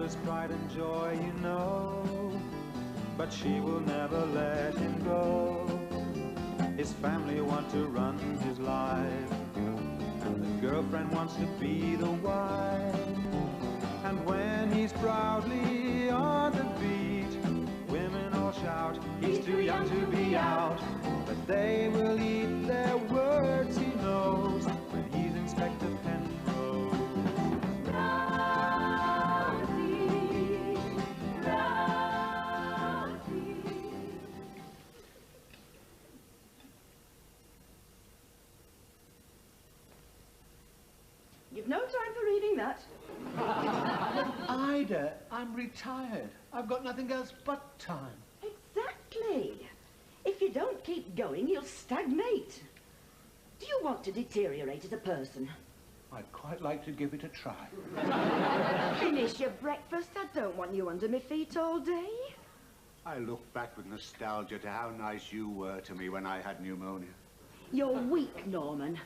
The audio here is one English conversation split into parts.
mother's pride and joy, you know. But she will never let him go. His family want to run his life, and the girlfriend wants to be the wife. And when he's proudly on the beat, women all shout, he's too young to be out. But they will eat their words, he knows, when he's Inspector Penrose. Rosie, Rosie. You've no time for reading that. Ida, I'm retired. I've got nothing else but time. Exactly. If you don't keep going, you'll stagnate. Do you want to deteriorate as a person? I'd quite like to give it a try. Finish your breakfast. I don't want you under my feet all day. I look back with nostalgia to how nice you were to me when I had pneumonia. You're weak, Norman.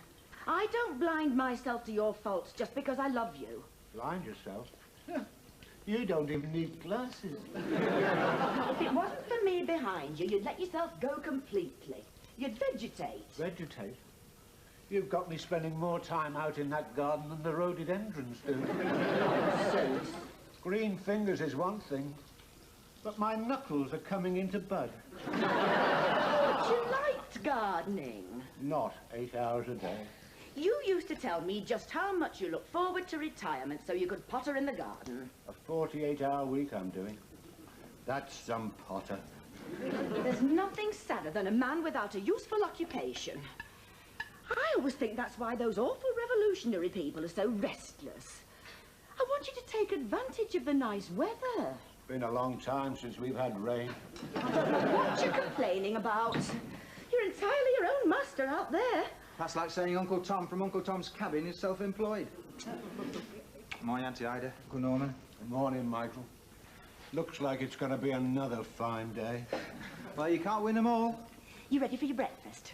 I don't blind myself to your faults just because I love you. Blind yourself? You don't even need glasses. If it wasn't for me behind you, you'd let yourself go completely. You'd vegetate. Vegetate? You've got me spending more time out in that garden than the rhododendrons do. Nonsense. Green fingers is one thing, but my knuckles are coming into bud. But you liked gardening. Not 8 hours a day. You used to tell me just how much you look forward to retirement so you could potter in the garden. A 48-hour week I'm doing. That's some potter. There's nothing sadder than a man without a useful occupation. I always think that's why those awful revolutionary people are so restless. I want you to take advantage of the nice weather. Been a long time since we've had rain. I don't know what you're complaining about. You're entirely your own master out there. That's like saying Uncle Tom from Uncle Tom's Cabin is self-employed. Morning, Auntie Ida. Good Norman. Good morning, Michael. Looks like it's going to be another fine day. Well, you can't win them all. You ready for your breakfast?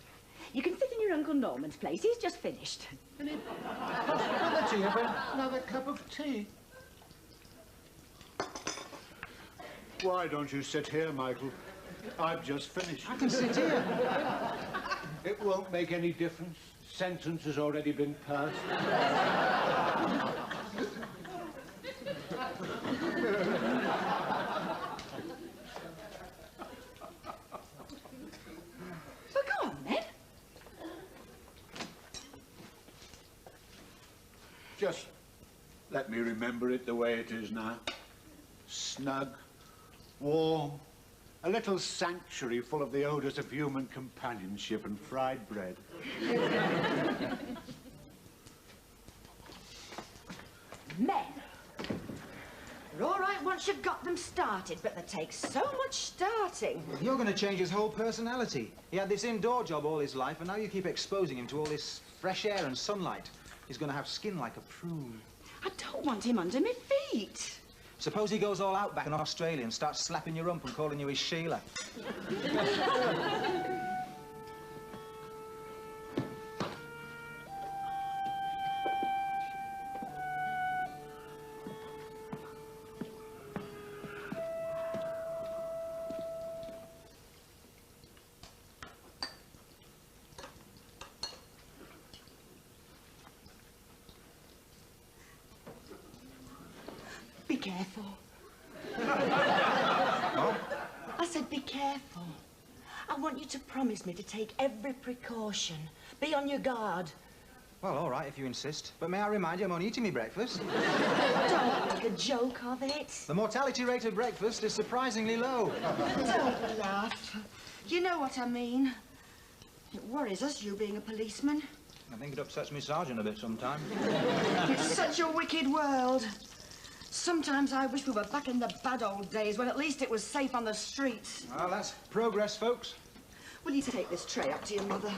You can sit in your Uncle Norman's place. He's just finished. Any possibility of another cup of tea? Why don't you sit here, Michael? I've just finished. I can sit here. It won't make any difference. Sentence has already been passed. So go on, then. Just let me remember it the way it is now. Snug, warm, a little sanctuary full of the odours of human companionship and fried bread. Men. They're all right once you've got them started, but they take so much starting. You're going to change his whole personality. He had this indoor job all his life, and now you keep exposing him to all this fresh air and sunlight. He's going to have skin like a prune. I don't want him under my feet. Suppose he goes all out back in Australia and starts slapping your rump and calling you his Sheila. Be careful. Oh? I said be careful. I want you to promise me to take every precaution. Be on your guard. Well, all right, if you insist. But may I remind you, I'm only eating me breakfast. Don't make a joke of it. The mortality rate of breakfast is surprisingly low. Don't laugh. You know what I mean. It worries us, you being a policeman. I think it upsets me sergeant a bit sometimes. It's such a wicked world. Sometimes I wish we were back in the bad old days when at least it was safe on the streets. Well, that's progress, folks. Will you take this tray up to your mother?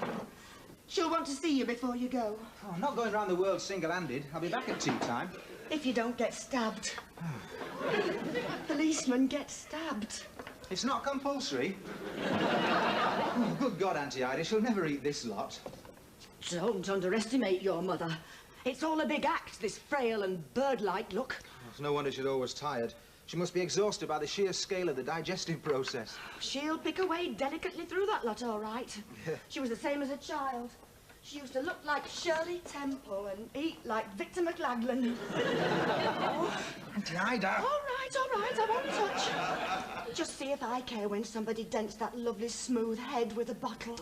She'll want to see you before you go. Oh, I'm not going round the world single-handed. I'll be back at tea time. If you don't get stabbed. Policemen get stabbed. It's not compulsory. Oh, good God, Auntie Ida, she'll never eat this lot. Don't underestimate your mother. It's all a big act, this frail and bird-like look. Oh, It's no wonder she's always tired. She must be exhausted by the sheer scale of the digestive process. She'll pick her way delicately through that lot, all right. Yeah. She was the same as a child. She used to look like Shirley Temple and eat like Victor McLaglen. Auntie Ida. All right, I won't touch. Just see if I care when somebody dents that lovely smooth head with a bottle.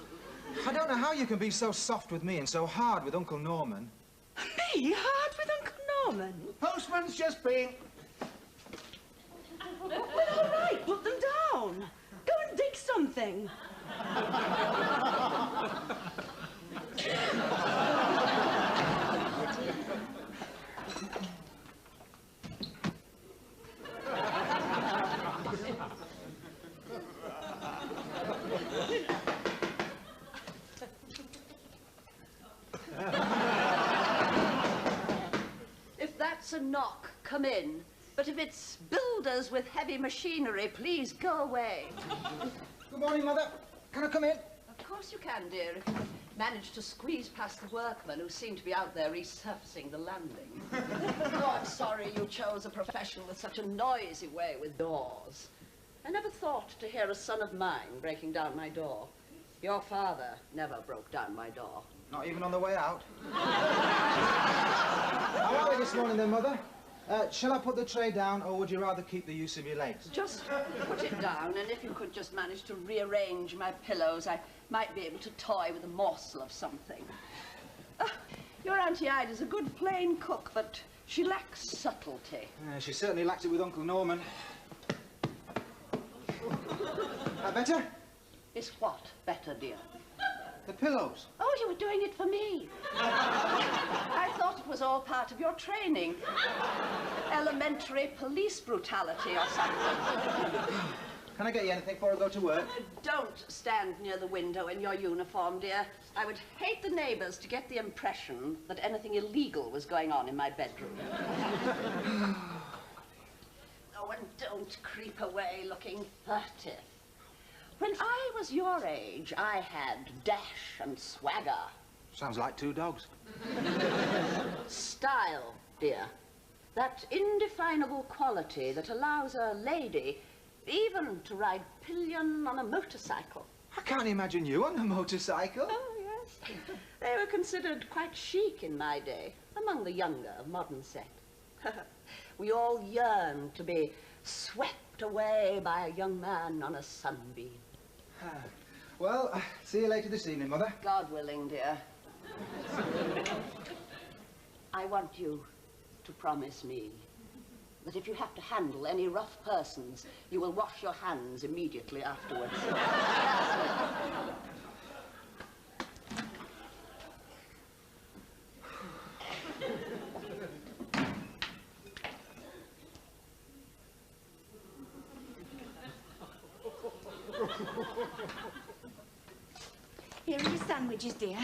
I don't know how you can be so soft with me and so hard with Uncle Norman. Me? Hard with Uncle Norman? Postman's just been. Well, all right, put them down. Go and dig something. If that's a knock, come in. But if it's builders with heavy machinery, please go away. Good morning, Mother. Can I come in? Of course you can, dear, if you manage to squeeze past the workmen who seem to be out there resurfacing the landing. Oh, I'm sorry you chose a profession with such a noisy way with doors. I never thought to hear a son of mine breaking down my door. Your father never broke down my door. Not even on the way out. How are we this morning, then, Mother? Shall I put the tray down, or would you rather keep the use of your legs? Just put it down, and if you could just manage to rearrange my pillows, I might be able to toy with a morsel of something. Your Auntie Ida's a good plain cook, but she lacks subtlety. She certainly lacks it with Uncle Norman. Better? Is what better, dear? The pillows. Oh, you were doing it for me. I thought it was all part of your training. Elementary police brutality or something. Can I get you anything before I go to work? Don't stand near the window in your uniform, dear. I would hate the neighbours to get the impression that anything illegal was going on in my bedroom. Oh, and don't creep away looking furtive. When I was your age, I had dash and swagger. Sounds like two dogs. Style, dear. That indefinable quality that allows a lady even to ride pillion on a motorcycle. I can't imagine you on a motorcycle. Oh, yes. They were considered quite chic in my day, among the younger, modern set. We all yearned to be swept away by a young man on a sunbeam. Well, see you later this evening, Mother. God willing, dear. I want you to promise me that if you have to handle any rough persons, you will wash your hands immediately afterwards. Here are your sandwiches, dear.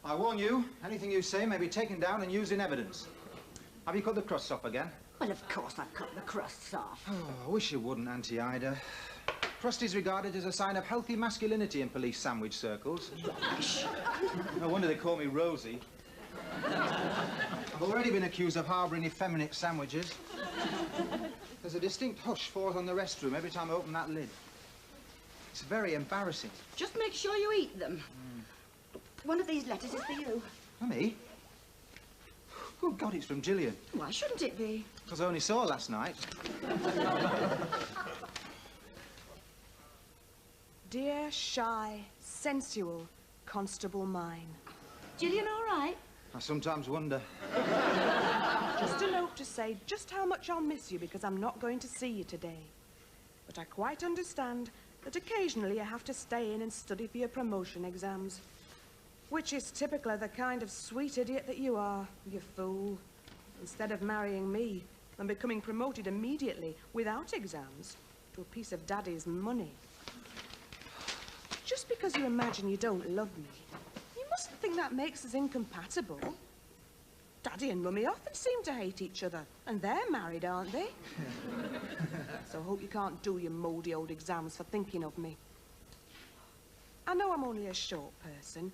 I warn you, anything you say may be taken down and used in evidence. Have you cut the crusts off again? Well, of course I've cut the crusts off. Oh, I wish you wouldn't, Auntie Ida. Crust is regarded as a sign of healthy masculinity in police sandwich circles. No wonder they call me Rosie. I've already been accused of harbouring effeminate sandwiches. There's a distinct hush falls on the restroom every time I open that lid. It's very embarrassing. Just make sure you eat them. One of these letters is for you. For me? Good God, it's from Gillian. Why shouldn't it be? Because I only saw her last night. Dear, shy, sensual Constable mine. Gillian, all right? I sometimes wonder. Just a note to say just how much I'll miss you because I'm not going to see you today. But I quite understand that occasionally you have to stay in and study for your promotion exams. Which is typical of the kind of sweet idiot that you are, you fool. Instead of marrying me and becoming promoted immediately without exams to a piece of Daddy's money. Just because you imagine you don't love me, you mustn't think that makes us incompatible. Daddy and Mummy often seem to hate each other, and they're married, aren't they? So hope you can't do your mouldy old exams for thinking of me. I know I'm only a short person,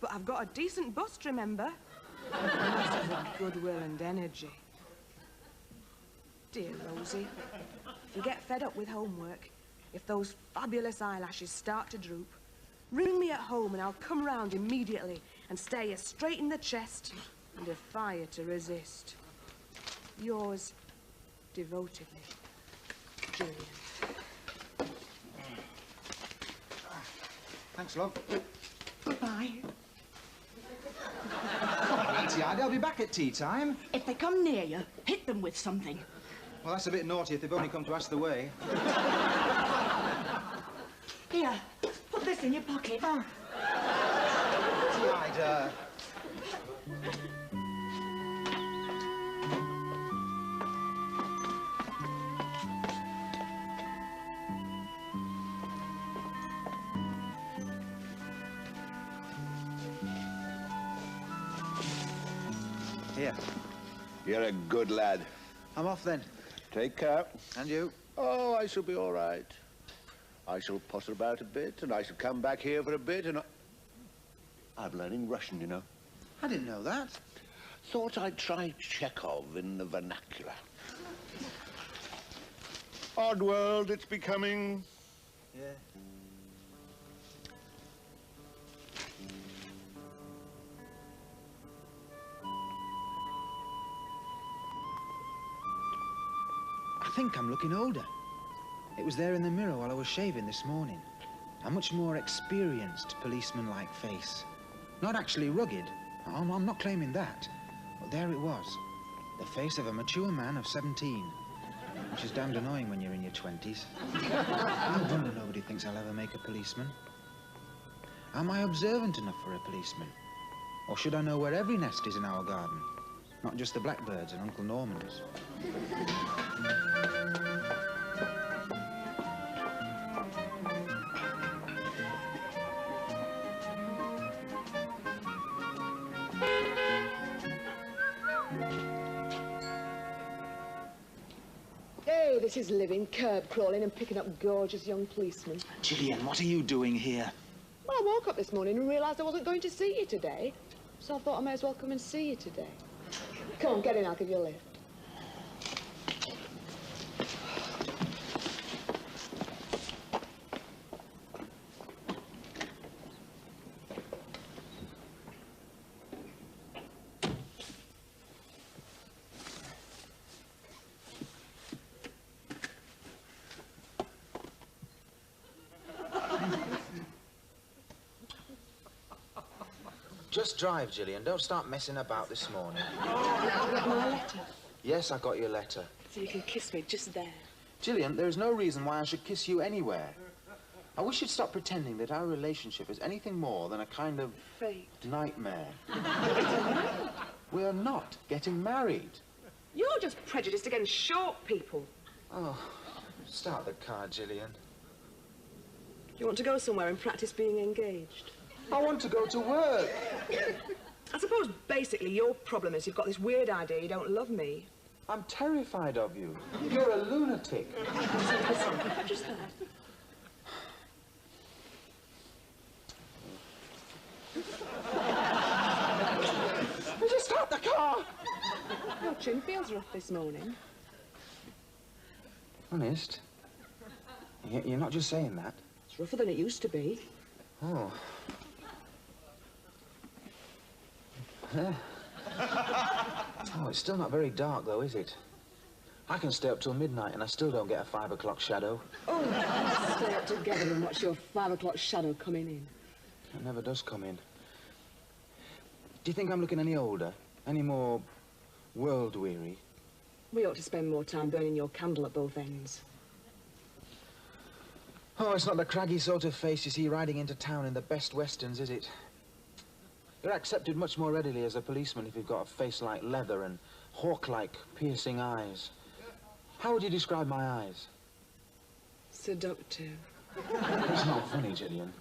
but I've got a decent bust, remember? Lots of goodwill and energy. Dear Rosie, if you get fed up with homework, if those fabulous eyelashes start to droop, ring me at home and I'll come round immediately and stare you straight in the chest and defy you to resist. Yours, devotedly, Gillian. Thanks, love. Goodbye. Auntie Ida, I'll be back at tea time. If they come near you, hit them with something. Well, that's a bit naughty if they've only come to ask the way. Here, put this in your pocket. Auntie Ida. Here. You're a good lad. I'm off then. Take care. And you? Oh, I shall be all right. I shall potter about a bit, and I shall come back here for a bit, and I'm learning Russian, you know. I didn't know that. Thought I'd try Chekhov in the vernacular. Odd world it's becoming. Yeah. I think I'm looking older. It was there in the mirror while I was shaving this morning. A much more experienced policeman-like face. Not actually rugged. I'm not claiming that. But there it was. The face of a mature man of 17. Which is damned annoying when you're in your 20s. No wonder nobody thinks I'll ever make a policeman. Am I observant enough for a policeman? Or should I know where every nest is in our garden? Not just the blackbirds and Uncle Norman's. Oh, this is living, curb crawling and picking up gorgeous young policemen. Gillian, what are you doing here? Well, I woke up this morning and realised I wasn't going to see you today. So I thought I may as well come and see you today. Come on, get in, I'll give you a lift. Just drive, Gillian. Don't start messing about this morning. You got my letter? Yes, I got your letter. So you can kiss me just there. Gillian, there is no reason why I should kiss you anywhere. I wish you'd stop pretending that our relationship is anything more than a kind of... Fate. Nightmare. We are not getting married. You're just prejudiced against short people. Oh, start the car, Gillian. You want to go somewhere and practice being engaged? I want to go to work. I suppose basically your problem is you've got this weird idea you don't love me. I'm terrified of you. You're a lunatic. Just that. Will you start the car? Your chin feels rough this morning. Honest? You're not just saying that? It's rougher than it used to be. Oh. Yeah. Oh, it's still not very dark, though, is it? I can stay up till midnight and I still don't get a 5 o'clock shadow. Oh, let's stay up together and watch your 5 o'clock shadow coming in. It never does come in. Do you think I'm looking any older? Any more world-weary? We ought to spend more time burning your candle at both ends. Oh, it's not the craggy sort of face you see riding into town in the best westerns, is it? You're accepted much more readily as a policeman if you've got a face like leather and hawk-like piercing eyes. How would you describe my eyes? Seductive. It's not funny, Gillian.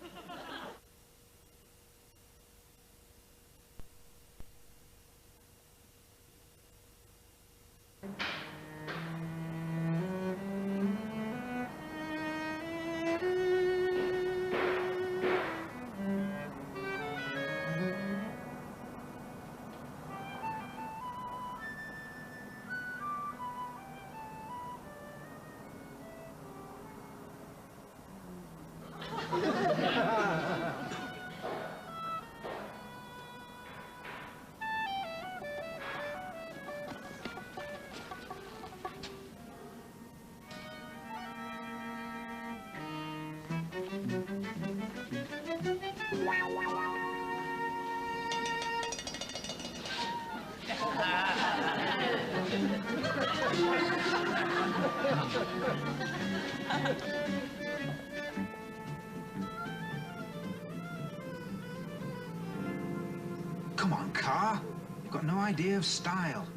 Come on, car. You've got no idea of style.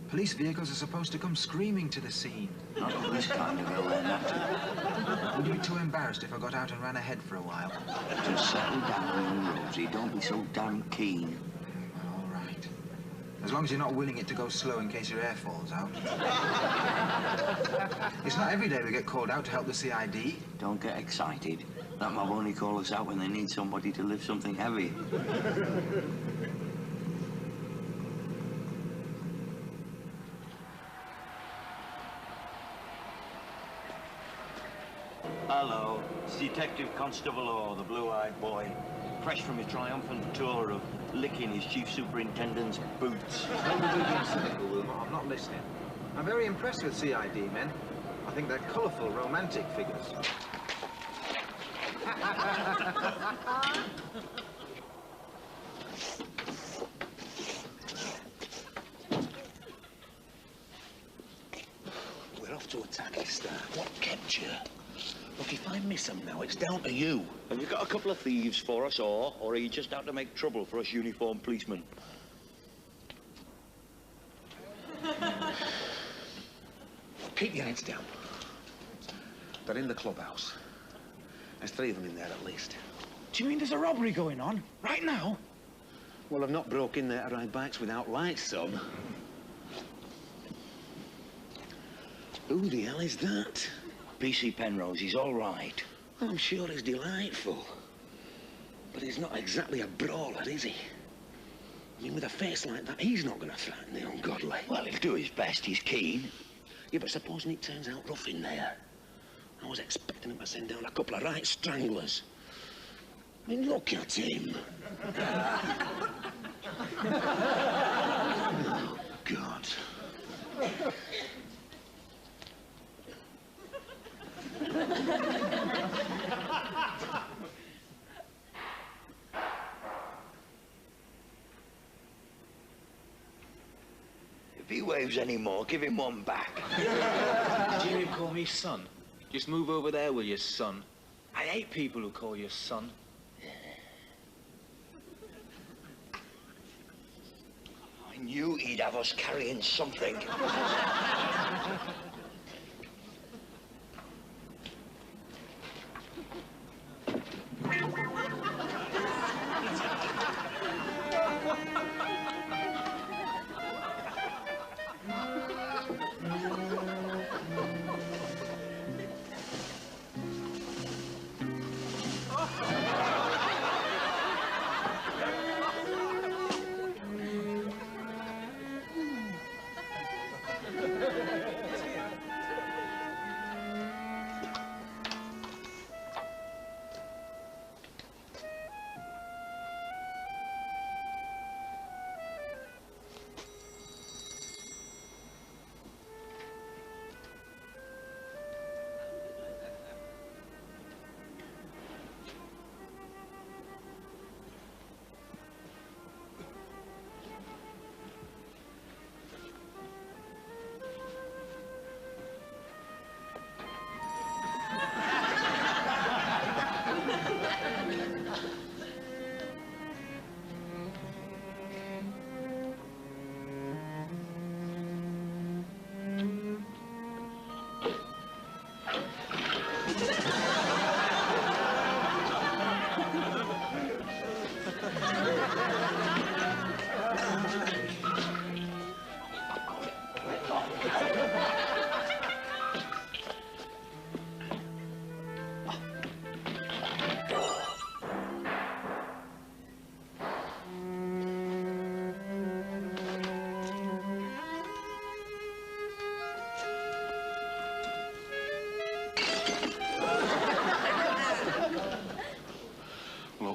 Police vehicles are supposed to come screaming to the scene. Not on this kind of hill, they're not. Would you be too embarrassed if I got out and ran ahead for a while? Just settle down, Rosie. Don't be so damn keen. All right. As long as you're not willing it to go slow in case your hair falls out. It's not every day we get called out to help the CID. Don't get excited. That mob only call us out when they need somebody to lift something heavy. Hello, it's Detective Constable Orr, the blue-eyed boy. Fresh from his triumphant tour of licking his chief superintendent's boots. Don't be being cynical, Wilmot. I'm not listening. I'm very impressed with CID men. I think they're colourful, romantic figures. We're off to attack his start. What kept you? Look, if I miss them now, it's down to you. Have you got a couple of thieves for us, or are you just out to make trouble for us uniformed policemen? Keep your heads down. They're in the clubhouse. There's 3 of them in there at least. Do you mean there's a robbery going on? Right now? Well, I've not broke in there to ride bikes without lights, son. Who the hell is that? PC Penrose, he's all right. I'm sure he's delightful. But he's not exactly a brawler, is he? I mean, with a face like that, he's not going to frighten the ungodly. Well, he'll do his best. He's keen. Yeah, but supposing it turns out rough in there? I was expecting him to send down a couple of right stranglers. I mean, look at him. Oh, God. If he waves any more, give him one back. Do you hear him call me son? Just move over there, will you, son? I hate people who call you son. I knew he'd have us carrying something.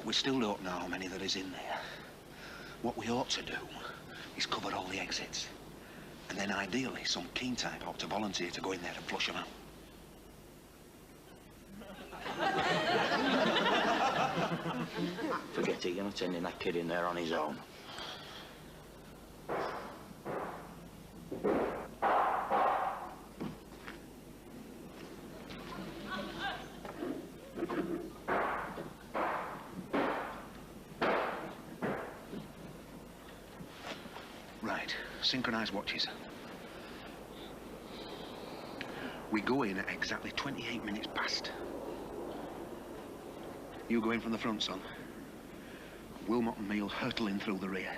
We still don't know how many there is in there. What we ought to do is cover all the exits. And then ideally, some keen type ought to volunteer to go in there and flush them out. Forget it, you're not sending that kid in there on his own. synchronised watches. We go in at exactly 28 minutes past. You go in from the front, son. Wilmot and me'll hurtle in through the rear.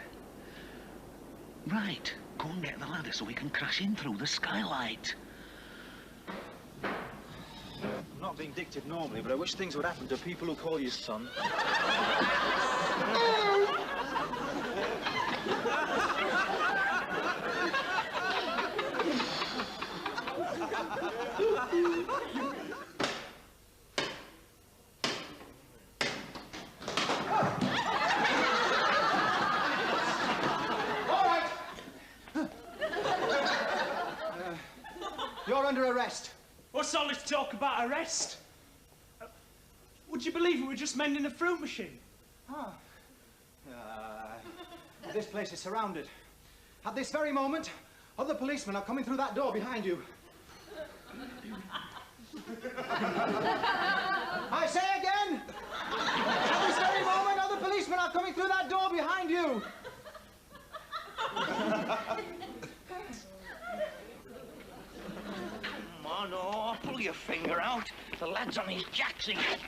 Right. Go and get the ladder so we can crash in through the skylight. I'm not vindictive normally, but I wish things would happen to people who call you son. You're under arrest. What's all this talk about arrest? Would you believe we were just mending a fruit machine? Ah. This place is surrounded. At this very moment, other policemen are coming through that door behind you. I say again! At this very moment, other policemen are coming through that door behind you. Come on, oh, pull your finger out. The lad's on his jacks again.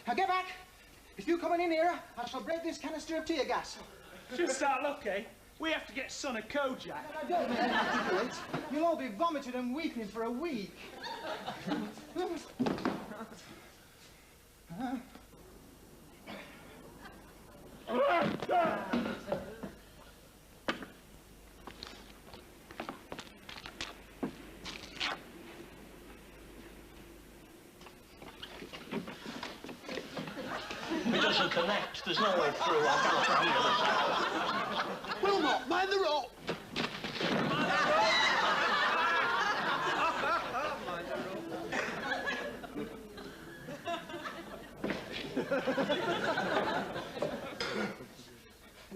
Now get back. If you come any nearer, I shall break this canister of tear gas. Just our luck, eh? We have to get son a Kojak. I don't mean articulate. You'll all be vomited and weeping for a week. It doesn't connect. There's no way through. I can't find the other side. Wilmot, mind the rope!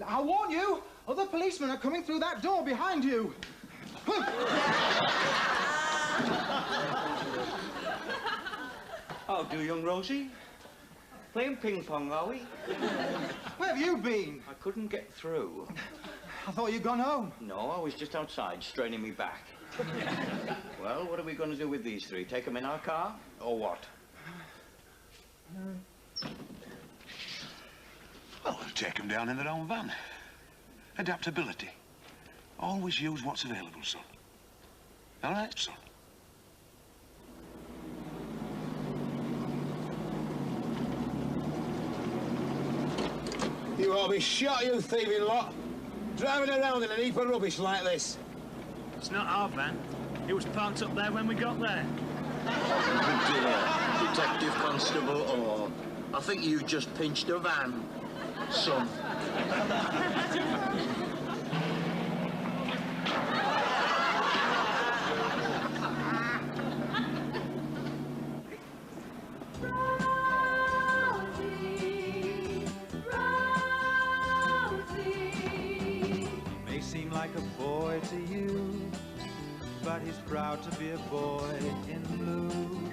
I warn you, other policemen are coming through that door behind you. How do, young Rosie? Playing ping pong, are we? Where have you been? I couldn't get through. I thought you'd gone home. No, I was just outside, straining me back. Well, what are we going to do with these three? Take them in our car, or what? Well, we'll take them down in their own van. Adaptability. Always use what's available, son. All right, son? You ought to be shot, you thieving lot. Driving around in a heap of rubbish like this. It's not our van. It was parked up there when we got there. Detective Constable Orr. I think you just pinched a van, son. May seem like a boy to you, but he's proud to be a boy in blue.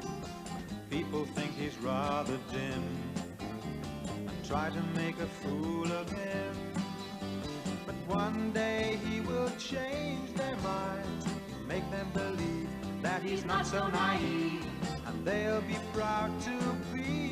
People think he's rather dim and try to make a fool of him. But one day he will change their minds, make them believe that he's not so naive, and they'll be proud to be